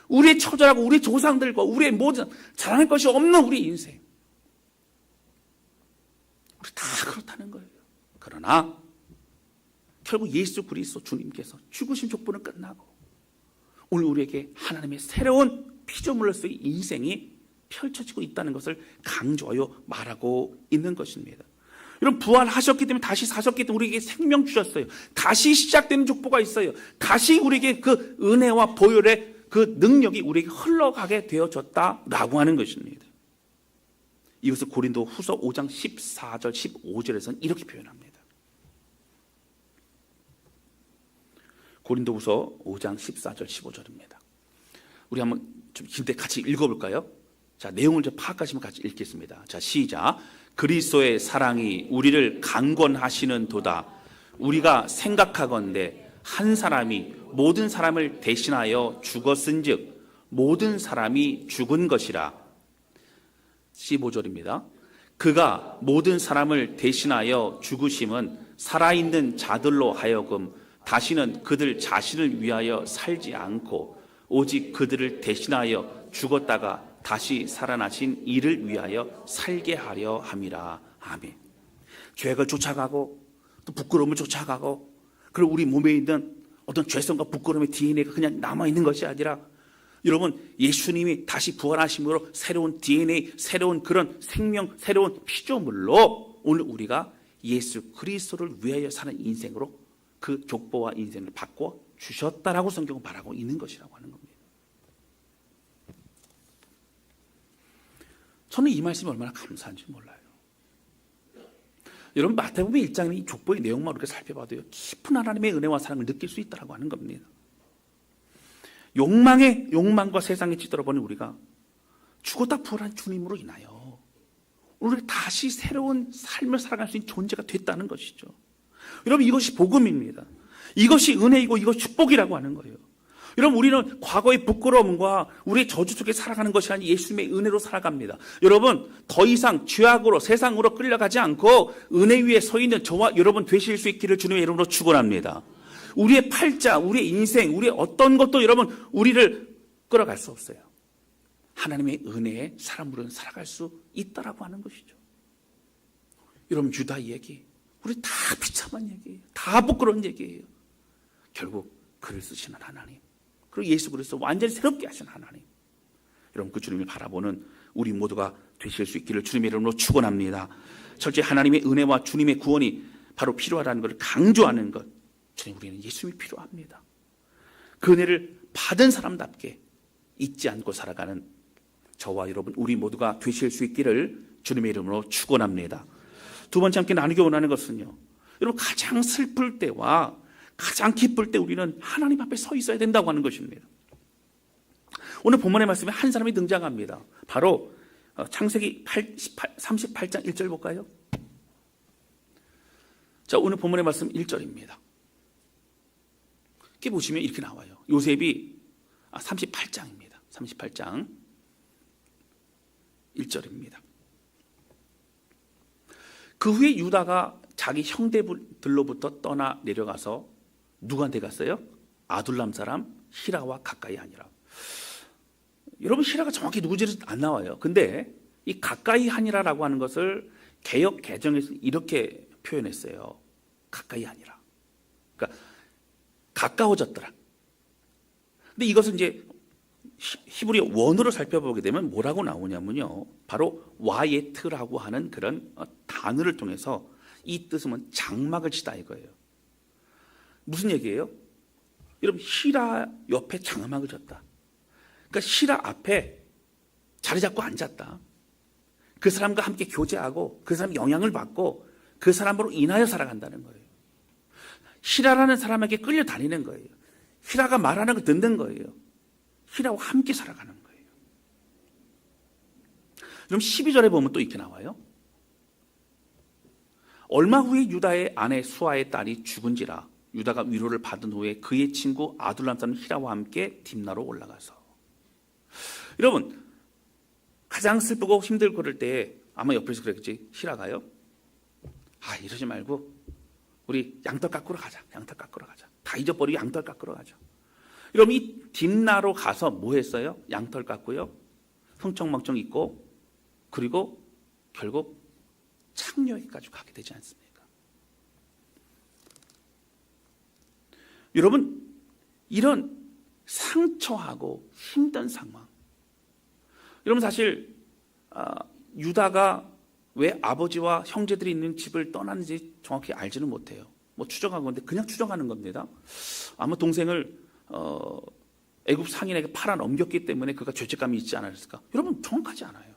우리의 처절하고 우리의 조상들과 우리의 모든 자랑할 것이 없는 우리 인생, 우리 다 그렇다는 거예요. 그러나 결국 예수 그리스도 주님께서 죽으신 족보는 끝나고 오늘 우리에게 하나님의 새로운 피조물로서의 인생이 펼쳐지고 있다는 것을 강조하여 말하고 있는 것입니다. 여러분, 부활하셨기 때문에 다시 사셨기 때문에 우리에게 생명 주셨어요. 다시 시작되는 족보가 있어요. 다시 우리에게 그 은혜와 보혈의 그 능력이 우리에게 흘러가게 되어졌다라고 하는 것입니다. 이것을 고린도 후서 5장 14절 15절에서는 이렇게 표현합니다. 고린도 후서 5장 14절 15절입니다. 우리 한번 좀 긴 때 같이 읽어볼까요? 자, 내용을 좀 파악하시면 같이 읽겠습니다. 자, 시작. 그리스도의 사랑이 우리를 강권하시는 도다. 우리가 생각하건대 한 사람이 모든 사람을 대신하여 죽었은즉 모든 사람이 죽은 것이라. 15절입니다. 그가 모든 사람을 대신하여 죽으심은 살아있는 자들로 하여금 다시는 그들 자신을 위하여 살지 않고 오직 그들을 대신하여 죽었다가 다시 살아나신 이를 위하여 살게 하려 함이라. 아멘. 죄악을 쫓아가고 또 부끄러움을 쫓아가고, 그리고 우리 몸에 있는 어떤 죄성과 부끄러움의 DNA가 그냥 남아있는 것이 아니라, 여러분, 예수님이 다시 부활하심으로 새로운 DNA, 새로운 그런 생명, 새로운 피조물로 오늘 우리가 예수 그리스도를 위하여 사는 인생으로 그 족보와 인생을 바꿔 주셨다라고 성경은 말하고 있는 것이라고 하는 겁니다. 저는 이 말씀이 얼마나 감사한지 몰라요. 여러분, 마태복음 1장의 이 족보의 내용만 우리가 살펴봐도요, 깊은 하나님의 은혜와 사랑을 느낄 수 있다고 하는 겁니다. 욕망과 세상에 찌들어버린 우리가 죽었다 부활한 주님으로 인하여 우리가 다시 새로운 삶을 살아갈 수 있는 존재가 됐다는 것이죠. 여러분, 이것이 복음입니다. 이것이 은혜이고 이것이 축복이라고 하는 거예요. 여러분, 우리는 과거의 부끄러움과 우리의 저주 속에 살아가는 것이 아닌 예수님의 은혜로 살아갑니다. 여러분, 더 이상 죄악으로 세상으로 끌려가지 않고 은혜 위에 서 있는 저와 여러분 되실 수 있기를 주님의 이름으로 축원합니다. 우리의 팔자, 우리의 인생, 우리의 어떤 것도 여러분 우리를 끌어갈 수 없어요. 하나님의 은혜에 사람으로는 살아갈 수 있다라고 하는 것이죠. 여러분, 유다 얘기, 우리 다 비참한 얘기예요. 다 부끄러운 얘기예요. 결국 그를 쓰시는 하나님, 그리고 예수 그리스도 완전히 새롭게 하시는 하나님, 여러분, 그 주님을 바라보는 우리 모두가 되실 수 있기를 주님의 이름으로 축원합니다. 철저히 하나님의 은혜와 주님의 구원이 바로 필요하다는 것을 강조하는 것, 주님, 우리는 예수님이 필요합니다. 그 은혜를 받은 사람답게 잊지 않고 살아가는 저와 여러분, 우리 모두가 되실 수 있기를 주님의 이름으로 축원합니다. 두 번째 함께 나누기 원하는 것은요, 여러분, 가장 슬플 때와 가장 기쁠 때 우리는 하나님 앞에 서 있어야 된다고 하는 것입니다. 오늘 본문의 말씀에 한 사람이 등장합니다. 바로 창세기 38장 1절 볼까요? 자, 오늘 본문의 말씀 1절입니다. 이렇게 보시면 이렇게 나와요. 요셉이 38장입니다. 38장 1절입니다. 그 후에 유다가 자기 형제들로부터 떠나 내려가서 누구한테 갔어요? 아둘람 사람 히라와 가까이 하니라. 여러분, 히라가 정확히 누구지는 안 나와요. 근데 이 가까이 하니라라고 하는 것을 개역 개정에서 이렇게 표현했어요. 가까이 하니라. 그러니까 가까워졌더라. 근데 이것은 이제 히브리 원어로 살펴보게 되면 뭐라고 나오냐면요, 바로 와예트라고 하는 그런 단어를 통해서 이 뜻은 장막을 치다 이거예요. 무슨 얘기예요? 여러분, 히라 옆에 장막을 쳤다. 그러니까 히라 앞에 자리 잡고 앉았다. 그 사람과 함께 교제하고 그 사람 영향을 받고 그 사람으로 인하여 살아간다는 거예요. 히라라는 사람에게 끌려다니는 거예요. 히라가 말하는 걸 듣는 거예요. 히라와 함께 살아가는 거예요. 그럼 12절에 보면 또 이렇게 나와요. 얼마 후에 유다의 아내 수아의 딸이 죽은지라 유다가 위로를 받은 후에 그의 친구 아둘람 사람 히라와 함께 딥나로 올라가서. 여러분, 가장 슬프고 힘들고 그럴 때 아마 옆에서 그랬겠지. 히라가요, 이러지 말고 우리 양털 깎으러 가자. 양털 깎으러 가자. 다 잊어버리고 양털 깎으러 가자. 여러분, 이 딥나로 가서 뭐 했어요? 양털 깎고요, 흥청망청 입고, 그리고 결국 창녀에까지 가게 되지 않습니까? 여러분, 이런 상처하고 힘든 상황, 여러분 사실 유다가 왜 아버지와 형제들이 있는 집을 떠났는지 정확히 알지는 못해요. 뭐 추정한 건데 그냥 추정하는 겁니다. 아마 동생을 애굽 상인에게 팔아 넘겼기 때문에 그가 죄책감이 있지 않았을까? 여러분, 정확하지 않아요.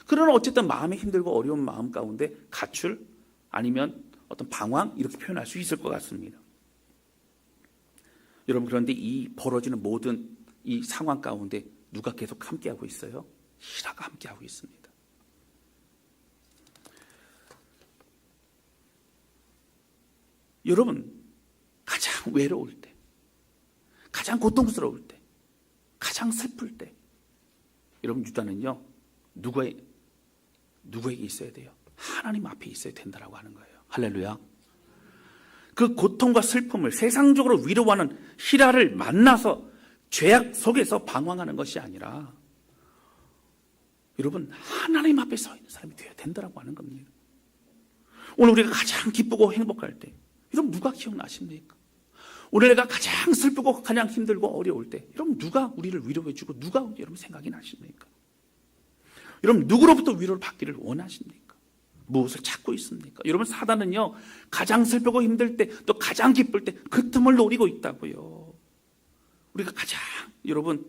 그러나 어쨌든 마음이 힘들고 어려운 마음 가운데 가출 아니면 어떤 방황, 이렇게 표현할 수 있을 것 같습니다. 여러분, 그런데 이 벌어지는 모든 이 상황 가운데 누가 계속 함께하고 있어요? 히라가 함께하고 있습니다. 여러분, 가장 외로울 때, 가장 고통스러울 때, 가장 슬플 때, 여러분, 유다는요, 누구에게 있어야 돼요? 하나님 앞에 있어야 된다라고 하는 거예요. 할렐루야. 그 고통과 슬픔을 세상적으로 위로하는 히라를 만나서 죄악 속에서 방황하는 것이 아니라, 여러분, 하나님 앞에 서 있는 사람이 되어야 된다라고 하는 겁니다. 오늘 우리가 가장 기쁘고 행복할 때, 여러분, 누가 기억나십니까? 오늘 내가 가장 슬프고 가장 힘들고 어려울 때, 여러분, 누가 우리를 위로해주고 누가 여러분 생각이 나십니까? 여러분, 누구로부터 위로를 받기를 원하십니까? 무엇을 찾고 있습니까? 여러분, 사단은요, 가장 슬프고 힘들 때, 또 가장 기쁠 때 그 틈을 노리고 있다고요. 우리가 가장 여러분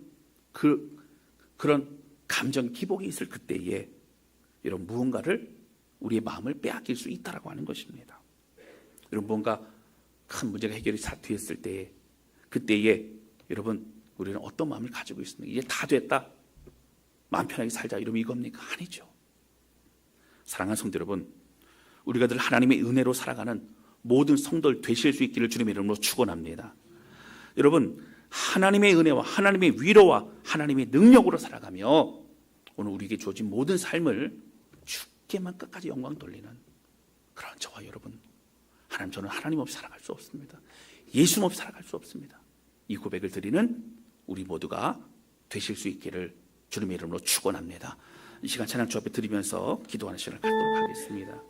그런 감정 기복이 있을 그때에 여러분, 무언가를 우리의 마음을 빼앗길 수 있다라고 하는 것입니다. 여러분, 뭔가 큰 문제가 해결이 됐을 때에, 그때에 여러분, 우리는 어떤 마음을 가지고 있습니까? 이제 다 됐다, 마음 편하게 살자, 이러면 이겁니까? 아니죠. 사랑하는 성도 여러분, 우리가 늘 하나님의 은혜로 살아가는 모든 성도들 되실 수 있기를 주님의 이름으로 축원합니다. 여러분, 하나님의 은혜와 하나님의 위로와 하나님의 능력으로 살아가며 오늘 우리에게 주어진 모든 삶을 주께만 끝까지 영광 돌리는 그런 저와 여러분, 하나님, 저는 하나님 없이 살아갈 수 없습니다. 예수 없이 살아갈 수 없습니다. 이 고백을 드리는 우리 모두가 되실 수 있기를 주님의 이름으로 축원합니다. 이 시간 찬양 주 앞에 드리면서 기도하는 시간을 갖도록 하겠습니다.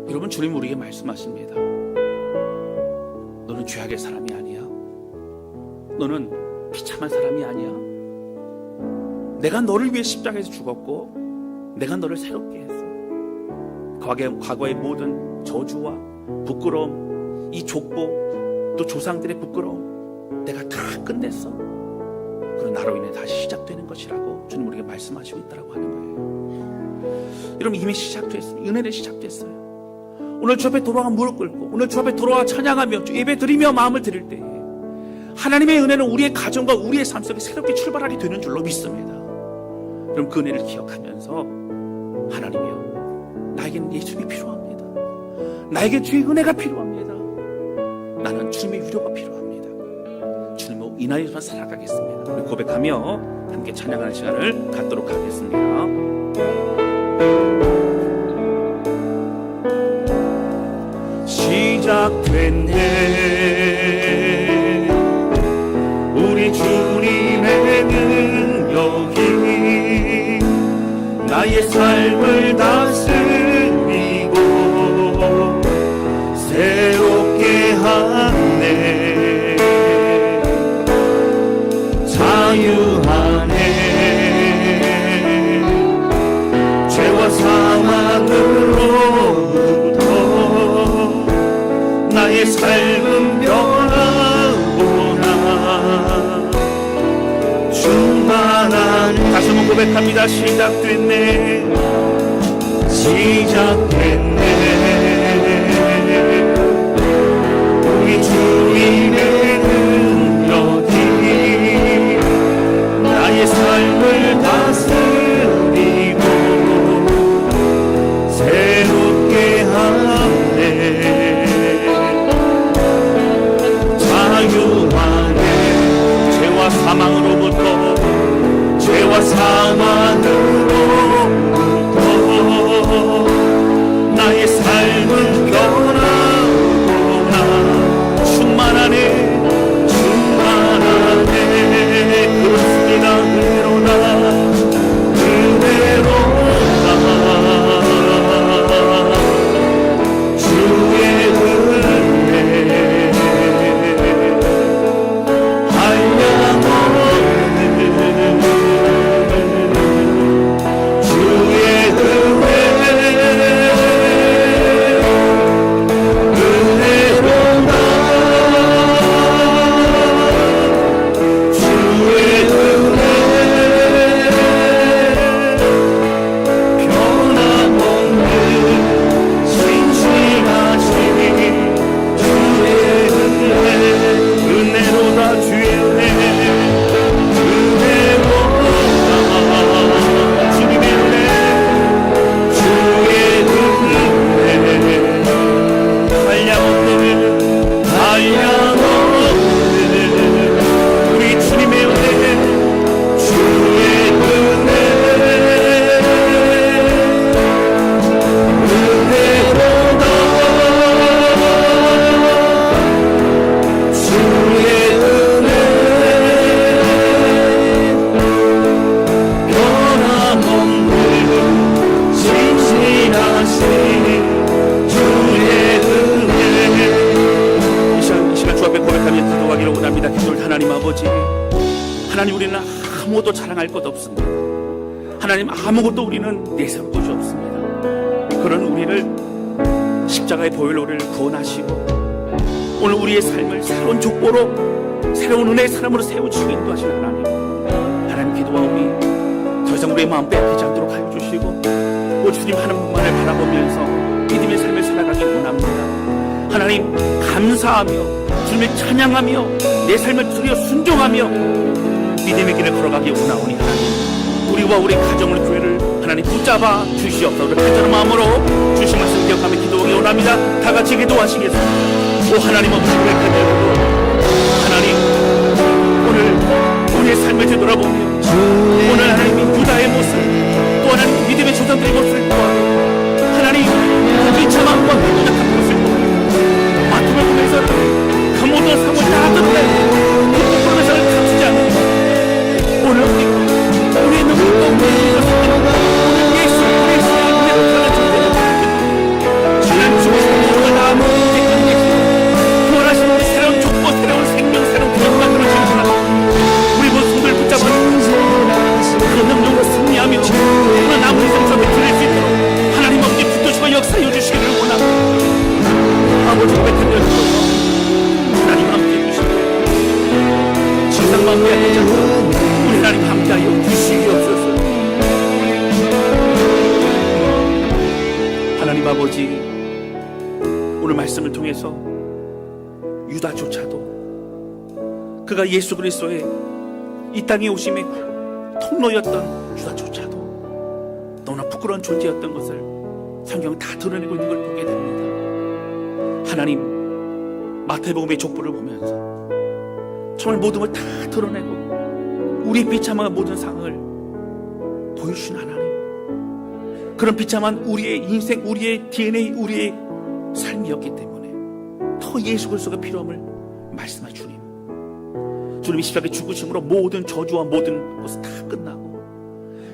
여러분, 주님 우리에게 말씀하십니다. 너는 죄악의 사람이 아니야. 너는 비참한 사람이 아니야. 내가 너를 위해 십자가에서 죽었고 내가 너를 새롭게 했어. 과거의 모든 저주와 부끄러움, 이 족보, 또 조상들의 부끄러움 내가 다 끝냈어. 그리고 나로 인해 다시 시작되는 것이라고 주님 우리에게 말씀하시고 있다고 하는 거예요. 여러분, 이미 시작됐어요. 은혜는 시작됐어요. 오늘 주 앞에 돌아와 무릎 꿇고 오늘 주 앞에 돌아와 찬양하며 예배 드리며 마음을 드릴 때에 하나님의 은혜는 우리의 가정과 우리의 삶 속에 새롭게 출발하게 되는 줄로 믿습니다. 그럼 그 은혜를 기억하면서, 하나님이여, 나에게는 예수님이 필요합니다. 나에게 주의 은혜가 필요합니다. 나는 주님의 위로가 필요합니다. 주님으로 인하여만 살아가겠습니다. 우리 고백하며 함께 찬양하는 시간을 갖도록 하겠습니다. 시작됐네 우리 주님의 능력이 나의 삶을 다스리고 새롭게 하네 자유하네 죄와 사망으로부터 나의 삶은 변하구나 충만한 다시 한번 고백합니다. 시작됐네 시작됐네 우리 주님의 능력이 나의 삶을 다스리고 새롭게 하네 자유하네 죄와 사망으로부터 나의 삶은 변하구나 충만하네 그렇습니다 은혜로다 주의 은혜 하나님 우리는 아무것도 자랑할 것 없습니다. 하나님 아무것도 우리는 내세울 것이 없습니다. 그런 우리를 십자가의 보혈로 우리를 구원하시고 오늘 우리의 삶을 새로운 족보로 새로운 은혜의 사람으로 세우시고 인도하신 하나님 기도하오니 더 이상 우리의 마음 빼앗기지 않도록 하여 주시고 오 주님 하는 분만을 바라보면서 믿음의 삶을 살아가기 원합니다. 하나님 감사하며 주님을 찬양하며 내 삶을 드려 순종하며 믿음의 길을 걸어가기 원하오니 하나님 우리와 우리 가정을 교회를 하나님 붙잡아 주시옵소서. 간절한 마음으로 주신 말씀 기억하며 기도하기 원합니다. 다 같이 기도하시겠습니다. 오 하나님 아버지 고백하며 하나님 오늘 우리의 삶을 되돌아보며 오늘 하나님이 유다의 모습 또 하나님 믿음의 조상들의 모습을 보아도 하나님 그 비참함과 무력한 모습을 보며 마음을 보면서 그 모든 삶을 다 드러내고 그 부끄러움에서 감추지 않는 오늘 우리의 눈물도 오늘 예수 그리스도의 은혜로 사는 존재를 주님 죽으신 모든 다 이제 끝내시고 구원하신 우리 새로운 족보 새로운 생명 새로운 기억 만들어주신 하나님 우리 모습을 붙잡아 그 능력으로 승리하며 오늘 남은 인생 삶을 드릴 수 있도록 하나님 아버지 붙드시고 역사해 주시기를 원합니다. 아버지 고백한 여러분 하나님 함께 해주시고 세상만 빼앗기지 않도록 우리 하나님 함께하여 주시옵소서. 하나님 아버지 오늘 말씀을 통해서 유다조차도 그가 예수 그리스도의 이 땅에 오심의 통로였던 유다조차도 너무나 부끄러운 존재였던 것을 성경은 다 드러내고 있는 걸 보게 됩니다. 하나님 마태복음의 족보를 보면서 정말 모든 걸 다 드러내고 우리의 비참한 모든 상을 보여주신 하나님, 그런 비참한 우리의 인생, 우리의 DNA, 우리의 삶이었기 때문에 더 예수 그리스도가 필요함을 말씀하신 주님, 주님이 십자가에 죽으심으로 모든 저주와 모든 것은 다 끝나고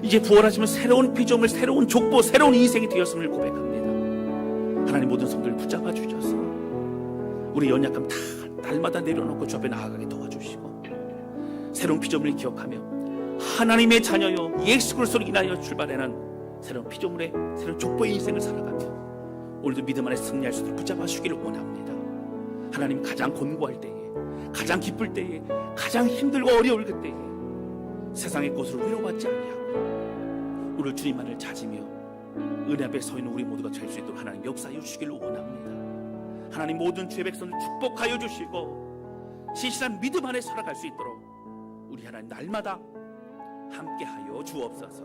이제 부활하시면 새로운 피조물, 새로운 족보, 새로운 인생이 되었음을 고백합니다. 하나님, 모든 성도를 붙잡아 주셔서 우리 연약함 다 날마다 내려놓고 주 앞에 나아가게 도와주시고 새로운 피조물을 기억하며 하나님의 자녀여 예수 그리스도로 인하여 출발하는 새로운 피조물의 새로운 족보의 인생을 살아가며 오늘도 믿음 안에 승리할 수 있도록 붙잡아 주기를 원합니다. 하나님, 가장 곤고할 때에, 가장 기쁠 때에, 가장 힘들고 어려울 그때에 세상의 것으로 위로받지 아니하고 우리 주님만을 찾으며 은혜 앞에 서 있는 우리 모두가 될 수 있도록 하나님 역사하여 주시기를 원합니다. 하나님, 모든 주의 백성을 축복하여 주시고 신실한 믿음 안에 살아갈 수 있도록 우리 하나님 날마다 함께하여 주옵소서.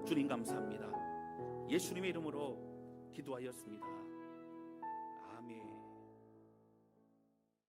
주님 감사합니다. 예수님의 이름으로 기도하였습니다. 아멘.